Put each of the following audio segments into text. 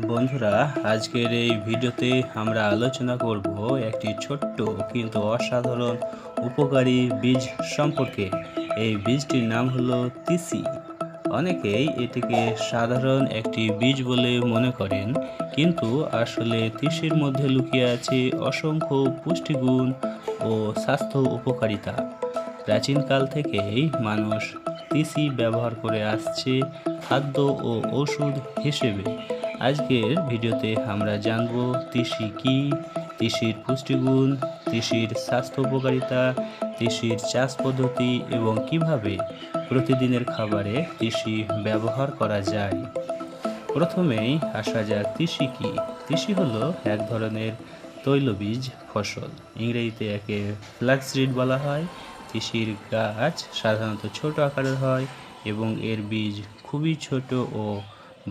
বন্ধুরা, আজকের এই ভিডিওতে আমরা আলোচনা করব একটি ছোট্ট কিন্তু অসাধারণ উপকারী বীজ সম্পর্কে। এই বীজটির নাম হলো তিসি। অনেকেই এটিকে সাধারণ একটি বীজ বলে মনে করেন, কিন্তু আসলে তিসির মধ্যে লুকিয়ে আছে অসংখ্য পুষ্টিগুণ ও স্বাস্থ্য উপকারিতা। প্রাচীনকাল থেকেই মানুষ তিসি ব্যবহার করে আসছে খাদ্য ও ওষুধ হিসেবে। আজকের ভিডিওতে আমরা জানব তিসি কী, তিসির পুষ্টিগুণ, তিসির স্বাস্থ্য উপকারিতা, তিসির চাষ পদ্ধতি এবং কিভাবে প্রতিদিনের খাবারে তিসি ব্যবহার করা যায়। প্রথমেই আসা যাক তিসি কী। তিসি হলো এক ধরনের তৈলবীজ ফসল। ইংরেজিতে একে ফ্ল্যাক্সিড বলা হয়। তিসির গাছ সাধারণত ছোট আকারের হয় এবং এর বীজ খুবই ছোট ও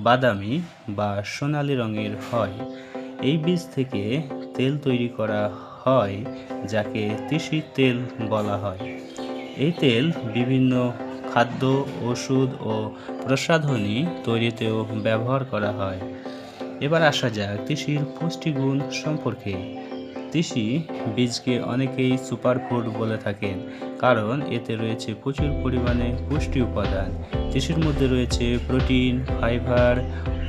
বাদামি বা সোনালী রঙের হয়। এই বীজ থেকে তেল তৈরি করা হয়, যাকে তিসির তেল বলা হয়। এই তেল বিভিন্ন খাদ্য, ওষুধ ও প্রসাধনী তৈরিতেও ব্যবহার করা হয়। এবার আসা যাক তিসির পুষ্টিগুণ সম্পর্কে। তিসি বীজকে অনেকেই সুপারফুড বলে থাকেন, কারণ এতে রয়েছে প্রচুর পরিমাণে পুষ্টি উপাদান। তিসির মধ্যে রয়েছে protein, fibre,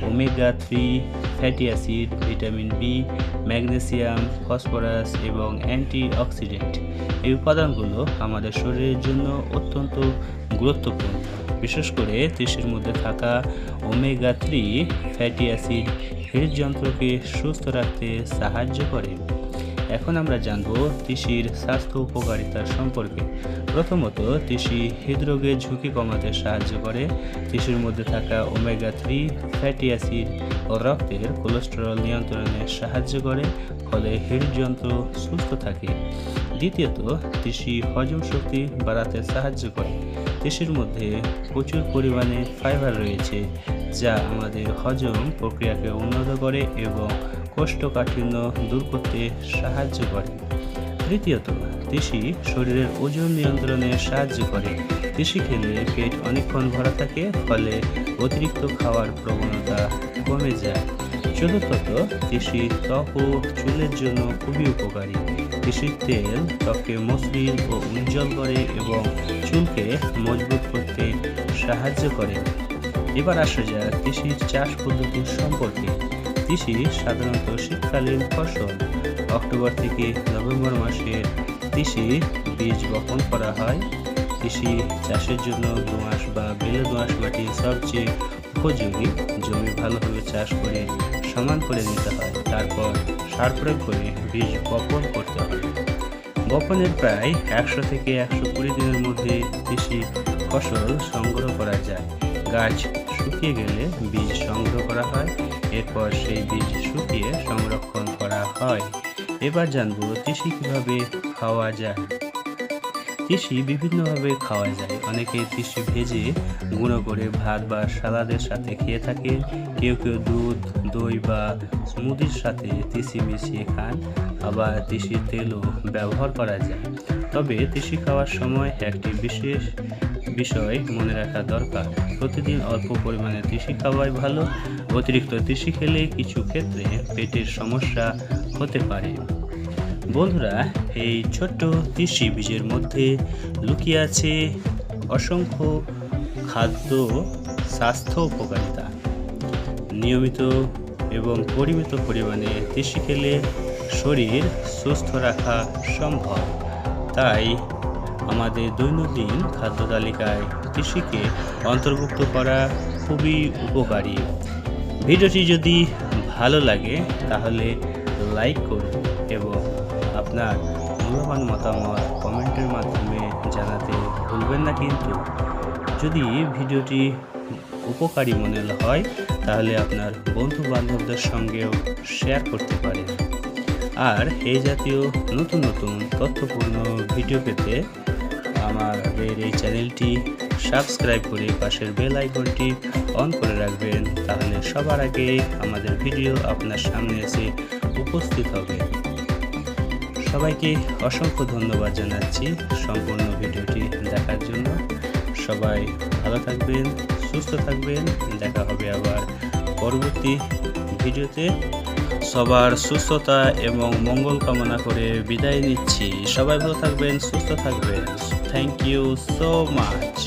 omega 3 fatty acid, vitamin B, magnesium, phosphorus এবং অ্যান্টিঅক্সিডেন্ট। এই উপাদানগুলো আমাদের শরীরের জন্য অত্যন্ত গুরুত্বপূর্ণ। বিশেষ করে তিসির মধ্যে থাকা ওমেগা 3 ফ্যাটি অ্যাসিড হৃদযন্ত্রকে সুস্থ রাখতে সাহায্য করে। এখন আমরা জানব তিসির স্বাস্থ্য উপকারিতা সম্পর্কে। প্রথমত, তিসি হৃদরোগের ঝুঁকি কমাতে সাহায্য করে। তিসির মধ্যে থাকা ওমেগা 3 ফ্যাটি অ্যাসিড ও রক্তের কোলেস্টেরল নিয়ন্ত্রণে সাহায্য করে, ফলে হৃদযন্ত্র সুস্থ থাকে। দ্বিতীয়ত, তিসি হজম শক্তি বাড়াতে সাহায্য করে। তিসির মধ্যে প্রচুর পরিমাণে ফাইবার রয়েছে, যা আমাদের হজম প্রক্রিয়াকে উন্নত করে এবং কোষ্ঠকাঠিন্য দূর করতে সাহায্য করে। তৃতীয়ত, তিসি শরীরের ওজন নিয়ন্ত্রণে সাহায্য করে। তিসি খেলে পেট অনেকক্ষণ ভরা থাকে, ফলে অতিরিক্ত খাওয়ার প্রবণতা কমে যায়। চতুর্থত, তিসি ত্বক ও চুলের জন্য খুবই উপকারী। তিসির তেল ত্বককে মসৃণ ও উজ্জ্বল করে এবং চুলকে মজবুত করতে সাহায্য করে। এবার আসা যাক তিসির চাষ পদ্ধতি সম্পর্কে। তিসি সাধারণত শীতকালীন ফসল। অক্টোবর থেকে নভেম্বর মাসে তিসি বীজ বপন করা হয়। তিসি চাষের জন্য দোআঁশ বা বেলে দোআঁশ মাটি সবচেয়ে উপযোগী। জমি ভালোভাবে চাষ করে সমান করে নিতে হয়, তারপর সার প্রয়োগ করে বীজ বপন করতে হয়। বপনের প্রায় 100 থেকে 120 দিনের মধ্যে তিসি ফসল সংগ্রহ করা যায়। গাছ শুকিয়ে গেলে বীজ সংগ্রহ করা হয়, এরপর সেই বীজ শুকিয়ে সংরক্ষণ করা হয়। এবার জানবো তিসি কিভাবে খাওয়া যায়। তিসি বিভিন্নভাবে খাওয়া যায়। অনেকে তিসি ভেজে গুঁড়ো করে ভাত বা সালাদের সাথে খেয়ে থাকেন। কেউ কেউ দুধ, দই বা স্মুদির সাথে তিসি মিশিয়ে খান। আবার তিসির তেলও ব্যবহার করা যায়। তবে তিসি খাওয়ার সময় একটি বিশেষ বিষয় মনে রাখা দরকার। প্রতিদিন অল্প পরিমাণে তিসি খাওয়াই ভালো। অতিরিক্ত তিসি খেলে কিছু ক্ষেত্রে পেটের সমস্যা হতে পারে। বন্ধুরা, এই ছোট্ট তিসি বীজের মধ্যে লুকিয়ে আছে অসংখ্য খাদ্য স্বাস্থ্য উপকারিতা। নিয়মিত এবং পরিমিত পরিমাণে তিসি খেলে শরীর সুস্থ রাখা সম্ভব। তাই আমাদের দৈনন্দিন খাদ্য তালিকায় তিসিকে অন্তর্ভুক্ত করা খুবই উপকারী। ভিডিওটি যদি ভালো লাগে তাহলে লাইক করুন এবং আপনার মূল্যবান মতামত কমেন্টের মাধ্যমে জানাতে ভুলবেন না। কিন্তু যদি ভিডিওটি উপকারী মনে হয় তাহলে আপনার বন্ধু বান্ধবদের সঙ্গেও শেয়ার করতে পারেন। আর এই জাতীয় নতুন নতুন তথ্যপূর্ণ ভিডিও পেতে আমাদের এই চ্যানেলটি সাবস্ক্রাইব করে পাশের বেল আইকনটি অন করে রাখবেন, তাহলে সবার আগে আমাদের ভিডিও আপনার সামনে এসে উপস্থিত হবে। সবাইকে অসংখ্য ধন্যবাদ জানাচ্ছি সম্পূর্ণ ভিডিওটি দেখার জন্য। সবাই ভালো থাকবেন, সুস্থ থাকবেন। দেখা হবে আবার পরবর্তী ভিডিওতে। সবার সুস্থতা এবং মঙ্গল কামনা করে বিদায় নিচ্ছি। সবাই ভালো থাকবেন, সুস্থ থাকবেন। Thank you so much.